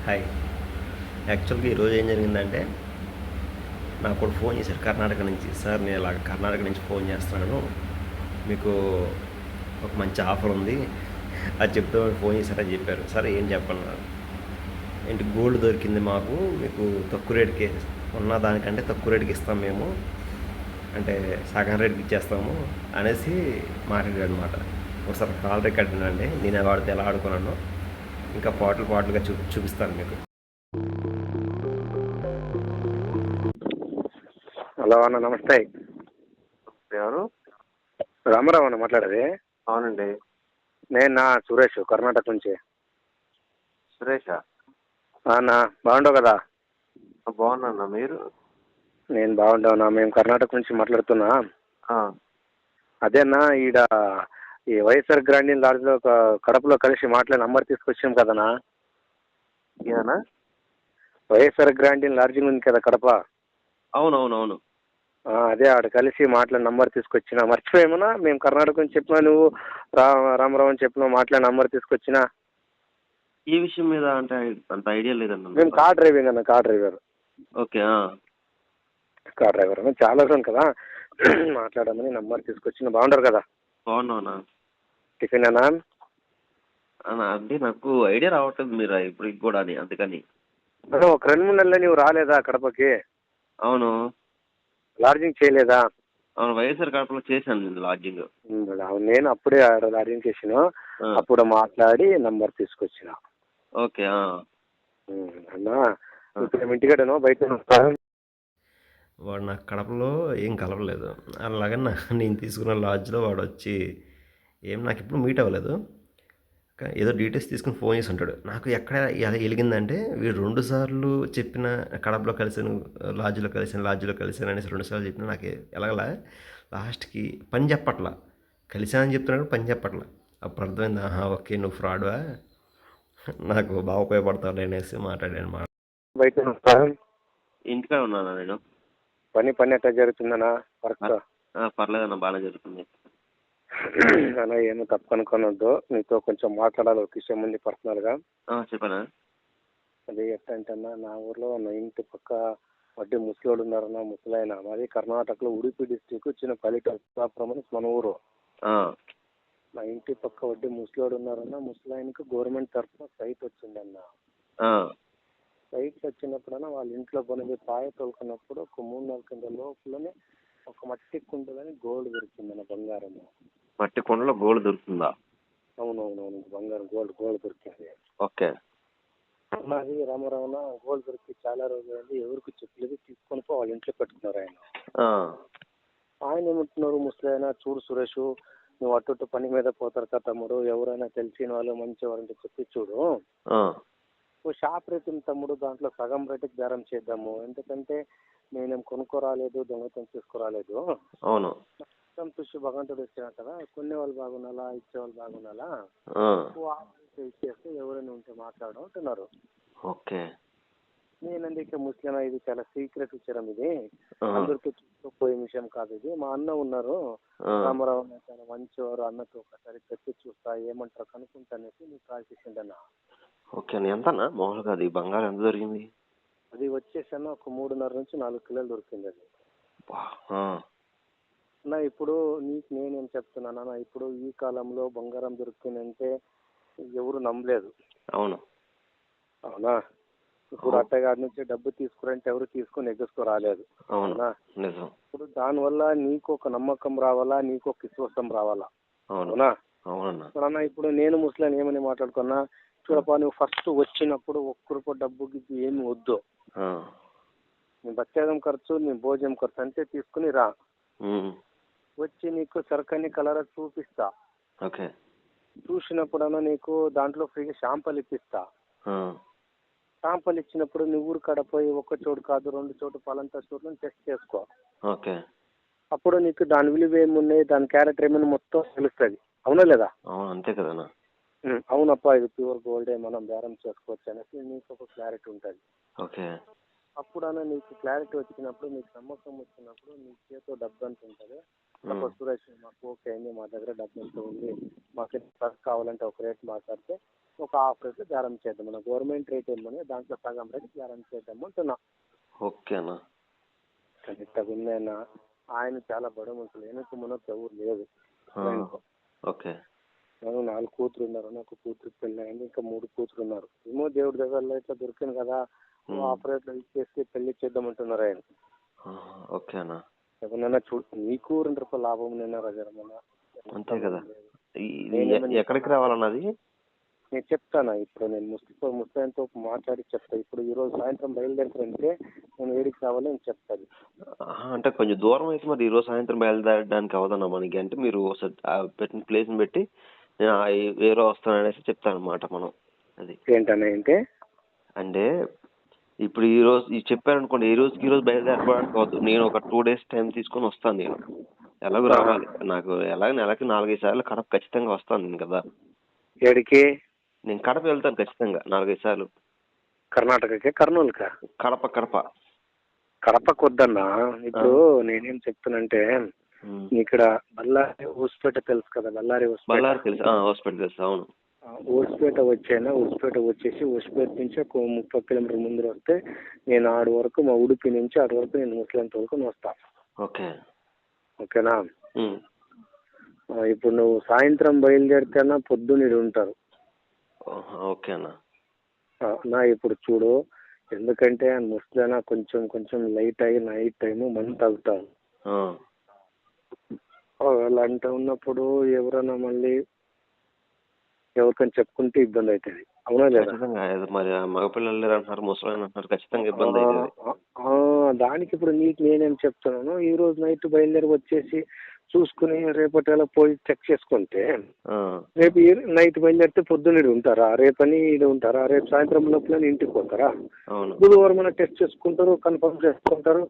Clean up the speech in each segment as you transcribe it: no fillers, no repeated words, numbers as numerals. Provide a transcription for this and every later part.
Hi. యాక్చువల్‌గా ఈరోజు ఏం జరిగిందంటే, నాకోడు ఫోన్ చేశారు కర్ణాటక నుంచి. సార్ నేను ఇలాగ కర్ణాటక నుంచి ఫోన్ చేస్తున్నాను. మీకు ఒక మంచి ఆఫర్ ఉంది. అది చెప్దామని ఫోన్ చేశారని చెప్పారు. సరే ఏం చెప్పన్నారు? ఏంటి గోల్డ్ దొరికింది మాకు. మీకు తక్కువ రేట్‌కే ఉన్న దానికంటే తక్కువ రేట్‌కి ఇస్తాం మేము. అంటే సగం రేట్‌కి ఇచ్చేస్తాము అనేసి మాట్లాడాడనమాట. ఒకసారి కాల్ రికార్డ్ వినండి. నేను వాడితో ఎలా ఆడుకున్నానో. ఇంకా పాటలు పాటలుగా చూపిస్తాను మీకు. హలో అన్న, నమస్తే. ఎవరు? రామారావు అన్న మాట్లాడేది. అవునండి. నేను సురేష్, కర్ణాటక నుంచి. సురేషా? అన్న బాగుండవు కదా? బాగున్నా. మీరు? నేను బాగుంటావునా. మేము కర్ణాటక నుంచి మాట్లాడుతున్నా. ఆ, అదేనా ఈడ ఈ వైఎస్ఆర్ గ్రాండీన్ లాడ్జ్లో కడపలో కలిసి మాట్లాడి నంబర్ తీసుకొచ్చాం కదనా. ఇదేనా? వైఎస్ఆర్ గ్రాండీన్ లాడ్జింగ్ ఉంది కదా కడప. అవునవునవును. అదే ఆడ కలిసి మాట్లాడి నంబర్ తీసుకొచ్చినా. మర్చిపోయామన్నా, మేము కర్ణాటక నుంచి చెప్పినా, నువ్వు రామారావు అని చెప్పినా మాట్లాడి నంబర్ తీసుకొచ్చినా. ఈ విషయం మీద అంటే అంత ఐడియా లేదన్న. మేము కార్ డ్రైవింగ్ అన్న, car driver. Okay. Car driver అన్న, చాలా రోజులు కదా మాట్లాడమని నంబర్ తీసుకొచ్చిన. బాగుండరు కదా? బాగున్నావునా? టిఫిన్ అన్నా? అంటే నాకు ఐడియా రావట్లేదు మీరు ఇప్పుడు కూడా అని, అందుకని. ఒక 2-3 నెలలు నువ్వు రాలేదా కడపకి? అవును. లాడ్జింగ్ చేయలేదా? అవును, వైఎస్ఆర్ కడపలో చేశాను నేను లాడ్జింగ్. అవును, నేను అప్పుడే లాడ్జింగ్ చేసాను. అప్పుడు మాట్లాడి నంబర్ తీసుకొచ్చిన. ఓకే. అన్నా, ఇప్పుడు ఇంటికడనో బయట వాడు నాకు కడపలో ఏం కలవలేదు. అలాగన్నా నేను తీసుకున్న లాడ్జ్లో వాడు వచ్చి నాకు ఇప్పుడు మీట్ అవ్వలేదు. ఏదో డీటెయిల్స్ తీసుకుని ఫోన్ చేసి ఉంటాడు. నాకు ఎక్కడ వెలిగిందంటే, వీడు 2 సార్లు చెప్పిన కడపలో కలిసాను, లాడ్జ్లో కలిసాను అనేసి 2 సార్లు చెప్పిన నాకు ఎలాగలా లాస్ట్కి పని చెప్పట్లా. కలిసానని చెప్తున్నాడు, పని చెప్పట్లా. అప్పుడు అర్థమైంది, ఆహా ఓకే నువ్వు ఫ్రాడ్వా, నాకు బాగా ఉపయోగపడతావు అనేసి మాట్లాడాను. బయట ఇంటికాడ ఉన్నానా నేను? పని ఎట్లా జరుగుతుందన్నా? వర్క్ పర్లేదన్న, బాగానే జరుగుతుంది. అన్నా, ఏమో తప్పు అనుకోనొద్దు. నీతో కొంచెం మాట్లాడాలి ఒక విషయం ఉంది పర్సనల్గా. చెప్పనా? అది ఎట్టంటన్నా, నా ఊర్లో నా ఇంటి పక్క వడ్డీ ముసలోడు ఉన్నారన్న, ముసలాయన. మాది కర్ణాటకలో ఉడిపి డిస్టిక్, చిన్న పల్లెటూరు అని మన ఊరు. మా ఇంటి పక్క వడ్డీ ముసలోడు ఉన్నారన్న, ముసలాయనకి గవర్నమెంట్ తరఫున సైట్ వచ్చిందన్న. సైట్ వచ్చినప్పుడన్నా వాళ్ళ ఇంట్లో పోనీ పాయ తోలుకున్నప్పుడు ఒక 3 నెలల కింద లోపలనే ఒక మట్టి కుంటదని గోల్డ్ దొరికిందన్న, బంగారం. మట్టి కొండలో గోల్డ్ దొరుకుతుందా? అవునవునవును, బంగారం గోల్డ్ దొరికింది. ఓకే. మాది రామారావున గోల్డ్ దొరికి చాలా రోజులైంది, ఎవరికి చెప్పలేదు, తీసుకొని పో వాళ్ళ ఇంట్లో పెట్టుకున్నారు ఆయన. ఆయన ఏమంటున్నారు, ముసలాయన, చూడు సురేష్, నువ్వు అటు పని మీద పోతారు కదా తమ్ముడు, ఎవరైనా తెలిసిన వాళ్ళు మంచి వాళ్ళంటే చెప్పి చూడు, ఓ షాప్ రేట్ ఉంది తమ్ముడు, దాంట్లో సగం రేటుకి బేరం చేద్దాము. ఎందుకంటే నేనేం కొనుక్కోరాలేదు, దొంగతనం తీసుకురాలేదు. అవును. చూసి భగవంతుడు ఇచ్చాను కదా, కొనేవాళ్ళు బాగున్నాలా, ఇచ్చేవాళ్ళు బాగున్నాలా, ఇచ్చేస్తే ఎవరైనా ఉంటే మాట్లాడడం అంటున్నారు. ఓకే. నేను అందుకే ముస్లిం, ఇది చాలా సీక్రెట్ విషయం, ఇది అందరికీ చూసుకోపోయే విషయం కాదు, ఇది మా అన్న ఉన్నారు రామారావు, చాలా మంచివారు, అన్నతో ఒకసారి చెప్పి చూస్తా, ఏమంటారు కనుక్కుంటానేసి నీకు కాల్ చేసిండన్నా. ఓకే. ఎంతన్నా మామూలుగా అది బంగారం ఎంత దొరికింది? అది వచ్చేసాను ఒక 3.5 నుంచి 4 కిలోలు దొరికింది అది. అన్న, ఇప్పుడు నీకు నేనేం చెప్తున్నానన్నా, ఇప్పుడు ఈ కాలంలో బంగారం దొరికిందంటే ఎవరు నమ్మలేదు. అవును. అవునా? ఇప్పుడు అట్టగాడి నుంచి డబ్బు తీసుకురంటే ఎవరు తీసుకుని ఎగ్గేసుకోరాలేదు. అవునా? ఇప్పుడు దానివల్ల నీకు ఒక నమ్మకం రావాలా, నీకు ఒక విశ్వాసం రావాలా. అవునా? అవునన్నా. ఇప్పుడు నేను ముస్లిం ఏమని మాట్లాడుకున్నా, చూడపా, నువ్వు ఫస్ట్ వచ్చినప్పుడు ఒక్క రూపాయి డబ్బుకి ఏమి వద్దు, నీ బచ్చేదం ఖర్చు, నీ భోజనం ఖర్చు అంతే తీసుకుని రా. వచ్చి నీకు సరుకని కలర్ చూపిస్తా. చూసినప్పుడన్నా నీకు దాంట్లో ఫ్రీగా షాంపూలు ఇప్పిస్తా. షాంపూలు ఇచ్చినప్పుడు నువ్వు ఊరు కాడ పోయి ఒక చోటు కాదు 2 చోటు పలంతా చోట్ల టెస్ట్ చేసుకో. అప్పుడు నీకు దాని విలువ ఏమున్నాయి, దాని క్యారెక్టర్ ఏమైనా మొత్తం తెలుస్తుంది. అవునా లేదా? అంతే కదా. అవునప్పా, ఇది ప్యూర్ గోల్డే, మనం బేరం చేసుకోవచ్చు అనేసి నీకు ఒక క్లారిటీ ఉంటుంది. అప్పుడన్నా నీకు క్లారిటీ వచ్చినప్పుడు, నీకు నమ్మకం వచ్చినప్పుడు, నీ చేతితో డబ్బు అంత ఉంటుంది. సురేష్, మాకు ఓకే అయింది, మా దగ్గర డబ్బు ఎంత ఉంది, మాకు కావాలంటే ఒక రేట్ మాట్లాడితే ఒక హాఫ్ రేట్ బేరం చేద్దాం. మన గవర్నమెంట్ రేట్ ఏమని దాంట్లో సగం రేట్ బేరం చేద్దాం అంటున్నా. ఓకేనా. కానీ తగున్నాయన ఆయన చాలా బడ మనుషులు, వెనక మనకు ఎవరు లేదు. ఓకే. నేను 4 కూతురు ఉన్నారు, నాకు కూతురు పెళ్ళి అయింది, ఇంకా 3 కూతురు ఉన్నారు. ఏమో దేవుడి దగ్గరలో ఇట్లా దొరికింది కదా, హాఫ్ రేట్ లో ఇచ్చేసి పెళ్లి చేద్దామంటున్నారు ఆయన. ఓకేనా. ఎవరన్నా చూడు, నీకు 2 రూపాయలు లాభం నేను రజరమన్నా. అంతే కదా. ఎక్కడికి రావాలన్నది నేను చెప్తాను. ఇప్పుడు నేను ముస్తాయంతో మాట్లాడి చెప్తా. ఇప్పుడు ఈ రోజు సాయంత్రం బయలుదేరుతారంటే నేను ఏడికి రావాలో నేను చెప్తాను. అంటే కొంచెం దూరం అయితే మరి ఈ రోజు సాయంత్రం బయలుదేరడానికి అవదన్నా మనకి. అంటే మీరు పెట్టిన ప్లేస్ని బట్టి నేను ఏ రోజు వస్తాననేసి చెప్తాను అనమాట మనం. అది ఏంటంటే అంటే ఇప్పుడు ఈ రోజు చెప్పారనుకోండి, ఈ రోజు బయలుదేరడానికి అవద్దు. నేను ఒక 2 days టైం తీసుకొని వస్తాను. నేను ఎలాగో రావాలి, నాకు ఎలాగ నెలకి 4-5 సార్లు కడప ఖచ్చితంగా వస్తాను నేను కదా. ఏడికి? నేను కడప వెళ్తాను ఖచ్చితంగా 4-5 సార్లు. కర్ణాటకకి? కర్నూలుకా? కడప కడపకు వద్దన్నా. ఇప్పుడు నేనేం చెప్తానంటే, ఇక్కడ బళ్ళారి ఊసిపేట తెలుసు కదా, బళ్ళారి తెలుసు, హాస్పిటల్ తెలుసు. అవును. ఊసిపేట వచ్చేసి ఊసిపేట నుంచి ఒక 30 కిలోమీటర్ల ముందు వస్తే నేను ఆడు వరకు, మా ఉడిపి నుంచి ఆడు వరకు నేను ముస్లింత వరకు వస్తాను. ఓకేనా. ఇప్పుడు నువ్వు సాయంత్రం బయలుదేరితేనా పొద్దున్న ఉంటారు. ఓకేనా. ఇప్పుడు చూడు, ఎందుకంటే ముస్లిం కొంచెం లైట్ అయ్యి నైట్ టైము మందు తాగుతారు. అలా అంటే ఉన్నప్పుడు ఎవరైనా మళ్ళీ ఎవరికైనా చెప్పుకుంటే ఇబ్బంది అవుతుంది. అవునా లేదా? మరి మగపిల్లలు అంటున్నారు, ముసలి అంటున్నారు, ఖచ్చితంగా ఇబ్బంది అవుతుంది. దానికి ఇప్పుడు నీకు నేనేం చెప్తున్నాను, ఈ రోజు నైట్ బయలుదేరి వచ్చేసి చూసుకుని రేపటిలా పోయి చెక్ చేసుకుంటే, రేపు నైట్ బయలుదేరితే పొద్దున్న ఉంటారా, రేపని ఇది ఉంటారా, రేపు సాయంత్రం లోపల ఇంటికి పోతారా? బుధవారం మన టెస్ట్ చేసుకుంటారు, కన్ఫర్మ్ చేసుకుంటారు,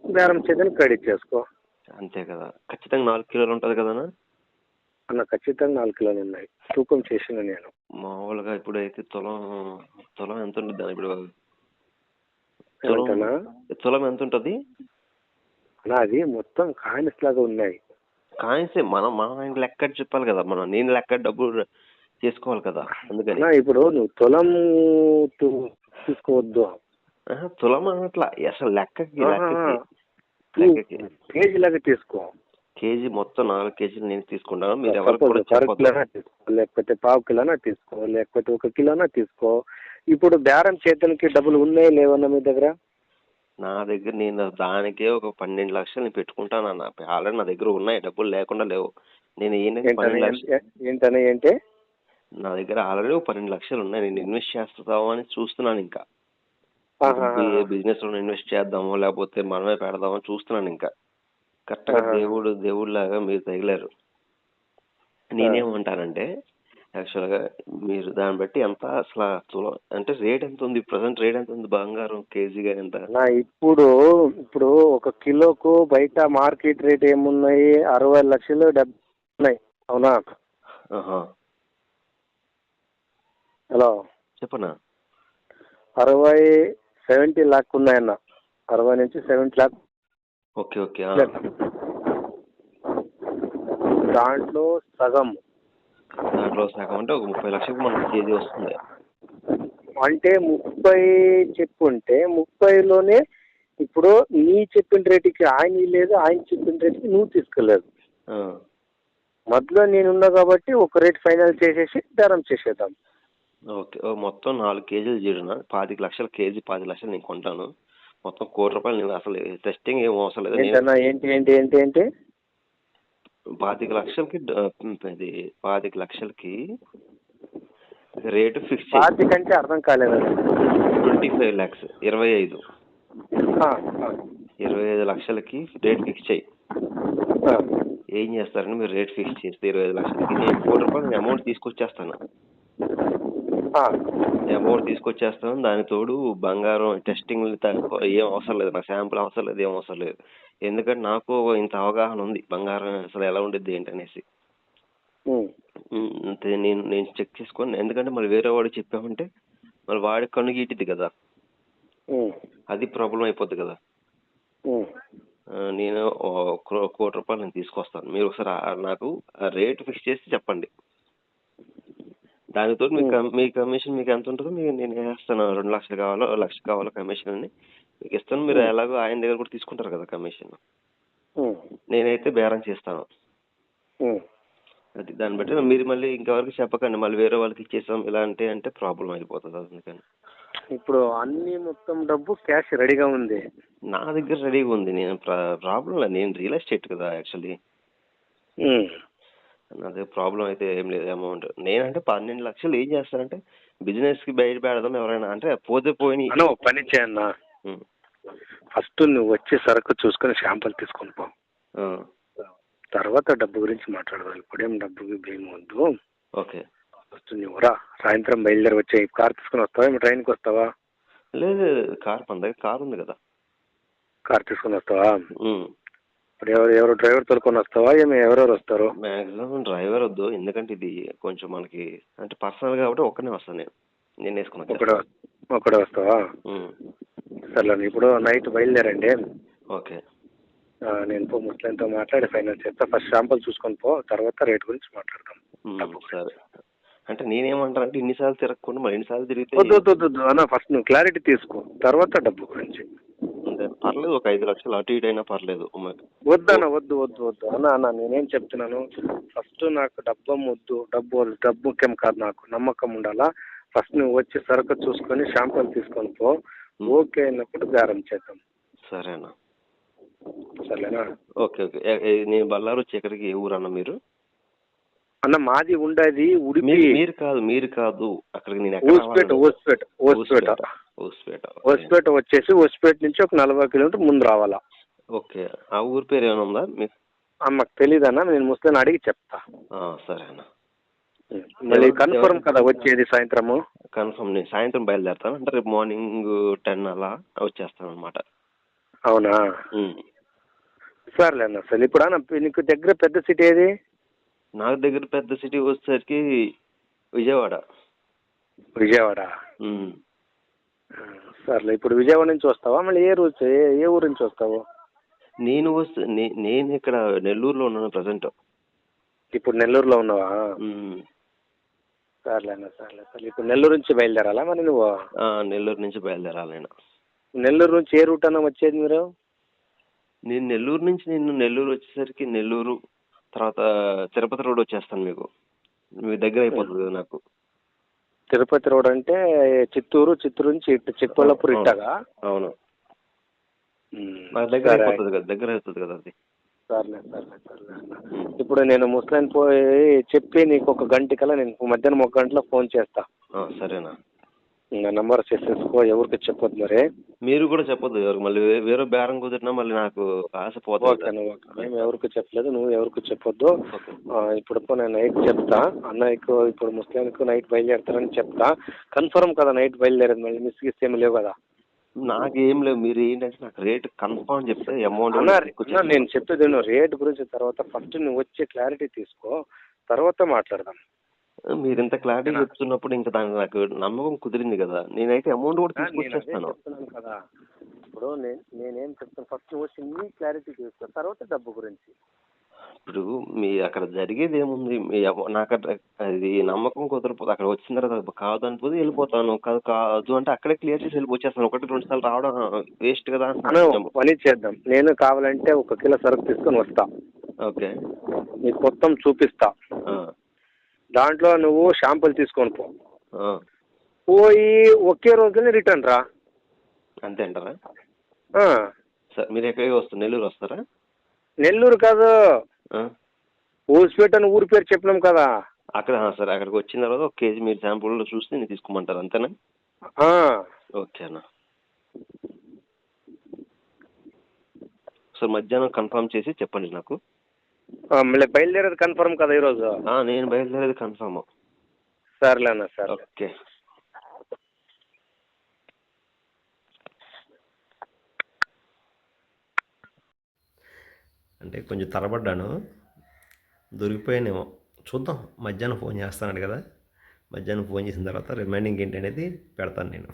బేరం చేద్దాన్ని క్రెడిట్ చేసుకో. అంతే కదా. ఖచ్చితంగా 4 కిలోలు ఉంటుంది కదా అన్న? ఖచ్చితంగా 4 కిలోలు ఉన్నాయి, తూకం చేసిన నేను. మామూలుగా ఇప్పుడు అయితే తులం ఎంత ఉంటుంది ఇప్పుడు? తులం ఎంత ఉంటుంది? అది మొత్తం కాయిన్స్ లాగా ఉన్నాయి. కాయిన్స్ మనం లెక్క చెప్పాలి కదా, నేను లెక్క డబ్బులు చేసుకోవాలి కదా. అందుకని ఇప్పుడు నువ్వు తులం తీసుకోవద్దు. తులం అట్లా అసలు లెక్కకి కేజీ లాగా తీసుకో. కేజీ మొత్తం 4 కేజీలు నేను తీసుకుంటాను. మీరు లేకపోతే 1/2 కిలోనా తీసుకో, లేకపోతే 1 కిలోనా తీసుకో. ఇప్పుడు బేరం చేతనికి డబ్బులు ఉన్నాయి లేవన్నా మీ దగ్గర? నా దగ్గర నేను దానికే ఒక 12 లక్షలు నేను పెట్టుకుంటాను అన్న. ఆల్రెడీ నా దగ్గర ఉన్నాయి, డబ్బులు లేకుండా లేవు. నేను ఏంటంటే నా దగ్గర ఆల్రెడీ 12 లక్షలు ఉన్నాయి. నేను ఇన్వెస్ట్ చేస్తాము అని చూస్తున్నాను. ఇంకా బిజినెస్ లో ఇన్వెస్ట్ చేద్దాము లేకపోతే మనమే పెడదామని చూస్తున్నాను. ఇంకా కరెక్ట్గా దేవుడిలాగా మీరు తగిలారు. నేనేమంటానంటే యాక్చువల్గా మీరు దాన్ని బట్టి ఎంత అసలు అంటే రేట్ ఎంత ఉంది, ప్రజెంట్ రేట్ ఎంత ఉంది బంగారం కేజీగా ఎంత? ఇప్పుడు 1 కిలోకు బయట మార్కెట్ రేట్ ఏమున్నాయి? 60 లక్షలు 70 ఉన్నాయి. అవునా? హలో చెప్పనా? 70 లాక్ ఉన్నాయన్న. 60 నుంచి 70 లాక్. ఓకే. దాంట్లో సగం అంటే ఒక 30 లక్షలకు మనకు కేజీ వస్తుంది. అంటే 30 చెప్పుంటే 30లోనే ఇప్పుడు నీ చెప్పిన రేటుకి ఆయన లేదు, ఆయన చెప్పిన రేటుకి నువ్వు తీసుకోలేదు. మధ్యలో నేనున్నా కాబట్టి ఒక రేట్ ఫైనల్ చేసేసి బేరం చేసేద్దాం. ఓకే. మొత్తం 4 కేజీలు జీడిన 25 లక్షల కేజీ, 10 లక్షలు నేను కొంటాను. మొత్తం 1 కోటి రూపాయలు. నేను అసలు టెస్టింగ్ ఏం అవసరం లేదు. ఏంటి 25 లక్షలకి 25 లక్షలకి రేటు ఫిక్స్. 25 అంటే అర్థం కాలేదు. 25 lakhs 25 లక్షలకి రేట్ ఫిక్స్ చేయి. ఏం చేస్తారని మీరు రేట్ ఫిక్స్ చేస్తే 25 లక్షలకి నేను 1 కోటి రూపాయలు అమౌంట్ తీసుకొచ్చేస్తాను. దానికి తోడు బంగారం టెస్టింగ్ ఏం అవసరం లేదు, నాకు శాంపుల్ అవసరం లేదు, ఏం అవసరం లేదు. ఎందుకంటే నాకు ఇంత అవగాహన ఉంది బంగారం అసలు ఎలా ఉండేది ఏంటనేసి. నేను చెక్ చేసుకొని, ఎందుకంటే మరి వేరే వాడికి చెప్పామంటే మరి వాడి కన్ను గీటిద్ది కదా, అది ప్రాబ్లం అయిపోద్ది కదా. నేను 1 కోటి రూపాయలు నేను తీసుకొస్తాను. మీరు ఒకసారి నాకు రేట్ ఫిక్స్ చేసి చెప్పండి. దానితో మీ కమిషన్ మీకు ఎంత ఉంటుందో నేను వేస్తాను. 2 లక్షలు కావాలో 1 లక్ష కావాలో కమిషన్ అని మీకు ఇస్తాను. మీరు ఎలాగో ఆయన దగ్గర కూడా తీసుకుంటారు కదా కమిషన్. నేనైతే బేరం చేస్తాను. అది దాన్ని బట్టి మీరు మళ్ళీ ఇంకెవరికి చెప్పకండి, మళ్ళీ వేరే వాళ్ళకి ఇచ్చేసాం ఇలా అంటే ప్రాబ్లం అయిపోతుంది. అందుకని ఇప్పుడు అన్ని మొత్తం డబ్బు క్యాష్ రెడీగా ఉంది నా దగ్గర రెడీగా ఉంది. నేను ప్రాబ్లం లేదు, నేను రియల్ ఎస్టేట్ కదా యాక్చువల్లీ. అదే ప్రాబ్లం అయితే ఏం లేదు. అమౌంట్ నేనంటే 12 లక్షలు ఏం చేస్తానంటే బిజినెస్ కి బయట పెడదాం, ఎవరైనా అంటే పోతే పోయి. పని చేయన్నా, ఫస్ట్ నువ్వు వచ్చి సరుకు చూసుకొని శాంపుల్ తీసుకొని పో, తర్వాత డబ్బు గురించి మాట్లాడదాం. ఇప్పుడేం డబ్బుకి భయం వద్దు. ఓకే, ఫస్ట్ నువ్వు రా, సాయంత్రం బయలుదేరి వచ్చే కార్ తీసుకొని వస్తావా, ఏమి ట్రైన్కి వస్తావా? లేదు, కార్ మన దగ్గర కార్ ఉంది కదా. కార్ తీసుకొని వస్తావా? ఇప్పుడు ఎవరు డ్రైవర్ తోలుకొని వస్తావా, ఎవరెవరు వస్తారు? మాక్సిమం డ్రైవర్ వద్దు, ఎందుకంటే ఇది కొంచెం మనకి అంటే పర్సనల్ కాబట్టి ఒక్కనే వస్తాను నేను వేసుకున్నా. ఒకడే వస్తావా? సరే, ఇప్పుడు నైట్ బయలుదేరండి. ఓకే, నేను ముస్లింతో మాట్లాడి ఫైనల్ చేస్తా. ఫస్ట్ శాంపుల్ చూసుకొని పో, తర్వాత రేట్ గురించి మాట్లాడదాం. సరే, అంటే నేనేమంటానంటే ఇన్నిసార్లు తిరగకుండా మరి ఎన్నిసార్లు తిరిగితే వద్దు అన్న, ఫస్ట్ నువ్వు క్లారిటీ తీసుకో, తర్వాత డబ్బు గురించి. అంటే పర్లేదు, ఒక 5 లక్షలు అటు ఇటు అయినా పర్లేదు. వద్దన్న, వద్దు అన్న నేనేం చెప్తున్నాను, ఫస్ట్ నాకు డబ్బు వద్దు, డబ్బు ముఖ్యం కాదు, నాకు నమ్మకం ఉండాలా. ఫస్ట్ నువ్వు వచ్చి సరుకు చూసుకొని శాంపుల్ తీసుకొని పో, ఓకే అయినప్పుడు బేరం చేద్దాం. సరేనా? సరేనా? ఓకే. నేను బళ్ళారు వచ్చి ఎక్కడికి, ఏ ఊరు అన్న మీరు? అన్న మాది ఉండేది ఉడిపి. మీరు కాదు అక్కడికి నేను ఓస్పేట వచ్చేసి ఓస్పేట నుంచి ఒక 40 కిలోమీటర్ ముందు రావాలా. ఓకే, ఆ ఊరు పేరు ఏమైనా ఉందా మీకు? మాకు తెలీదన్నా, నేను ముస్లిం అడిగి చెప్తా. సరేనా? మళ్ళీ కన్ఫర్మ్ కదా వచ్చేది సాయంత్రము? కన్ఫర్మ్, నేను సాయంత్రం బయలుదేరుతాను, అంటే రేపు మార్నింగ్ 10 అలా వచ్చేస్తాను అనమాట. అవునా? సర్లే అన్న. సరే, ఇప్పుడు అన్న నీకు దగ్గర పెద్ద సిటీ ఏది? నాకు దగ్గర పెద్ద సిటీ వచ్చేసరికి విజయవాడ. సర్లే, ఇప్పుడు విజయవాడ నుంచి వస్తావా, మళ్ళీ ఏ ఊరు నుంచి వస్తావు? నేను ఇక్కడ నెల్లూరులో ఉన్నాను ప్రజెంట్. ఇప్పుడు నెల్లూరులో ఉన్నావా? సర్లే, ఇప్పుడు నెల్లూరు నుంచి బయలుదేరాలా మరి నువ్వు? నెల్లూరు నుంచి బయలుదేరాలి నేను. నెల్లూరు నుంచి ఏ రూట్ అన్న వచ్చేది మీరు? నేను నెల్లూరు వచ్చేసరికి నెల్లూరు తర్వాత తిరుపతి రోడ్ వచ్చేస్తాను. మీ దగ్గర అయిపోతుంది కదా నాకు. తిరుపతి రోడ్ అంటే చిత్తూరు నుంచి చిక్కబళ్ళాపూర్ ఇట్టగా? అవును, దగ్గర అవుతుంది కదా అది. సర్లే. ఇప్పుడు నేను ముస్లిం పోయి చెప్పి నీకు ఒక గంట కల్లా నేను మధ్యాహ్నం 1 గంటలో ఫోన్ చేస్తా. సరేనా? నా నంబర్ చేసేసుకో, ఎవరికి చెప్పొద్దు మరి. మీరు కూడా చెప్పొద్దు ఎవరికి, మళ్ళీ వేరే బేరం కుదిరినా మళ్ళీ నాకు ఆశ పోతుంది. మేము ఎవరికి చెప్పలేదు, నువ్వు ఎవరికి చెప్పొద్దు. ఇప్పుడు నేను నైట్ చెప్తా అన్నయ్యకు, ఇప్పుడు ముస్లింకు నైట్ బయలుదేరుతారని చెప్తా. కన్ఫర్మ్ కదా నైట్ బయలుదేరేది, మళ్ళీ మిస్ గిస్ ఏమి లేవు కదా? నాకేం లేవు, మీరు ఏంటంటే నాకు రేట్ కన్ఫర్మ్ చెప్తే అమౌంట్. నేను చెప్పేది రేట్ గురించి తర్వాత ఫస్ట్ నువ్వు వచ్చి క్లారిటీ తీసుకో, తర్వాత మాట్లాడదాం. మీరు ఇంత క్లారిటీ చెప్తున్నప్పుడు ఇంకా దానికి నాకు నమ్మకం కుదిరింది కదా, నేనైతే అమౌంట్ కూడా తీసుకొచ్చేస్తాను కదా. ఇప్పుడు నేనేం చెప్తాను, ఫస్ట్ నువ్వు వచ్చి క్లారిటీ తీసుకో, తర్వాత డబ్బు గురించి. ఇప్పుడు మీ అక్కడ జరిగేది ఏముంది, నాకు అది నమ్మకం కుదరపోతే అక్కడ వచ్చిన తర్వాత కాదు అనిపోతే వెళ్ళిపోతాను, కాదు అంటే అక్కడే క్లియర్ చేసి వెళ్ళిపోచేస్తాను. 1-2 సార్లు రావడం వేస్ట్ కదా. పని చేద్దాం, నేను కావాలంటే 1 కిలో సరుకు తీసుకొని వస్తా. ఓకే, నీకు మొత్తం చూపిస్తా. దాంట్లో నువ్వు శాంపుల్ తీసుకొని పోయి ఒకే రోజునే రిటర్న్ రా. అంతే అంటారా? సార్ మీరు ఎక్కడికి వస్తారు? నెల్లూరు వస్తారా? నెల్లూరు కాదు, ఊసిపేట అని ఊరి పేరు చెప్పినాం కదా అక్కడ. సరే, అక్కడికి వచ్చిన తర్వాత 1 కేజీ మీరు శాంపుల్లో చూసి నేను తీసుకోమంటారు, అంతేనా? ఓకే అన్న. సార్ మధ్యాహ్నం కన్ఫర్మ్ చేసి చెప్పండి నాకు. మళ్ళీ బయలుదేరేది కన్ఫర్మ్ కదా ఈరోజు? నేను బయలుదేరేది కన్ఫర్మ్. సర్లే అన్న, సరే. ఓకే. అంటే కొంచెం తరబడ్డాను, దొరికిపోయానేమో చూద్దాం. మధ్యాహ్నం ఫోన్ చేస్తాను కదా, మధ్యాహ్నం ఫోన్ చేసిన తర్వాత రిమైనింగ్ ఏంటి అనేది పెడతాను నేను.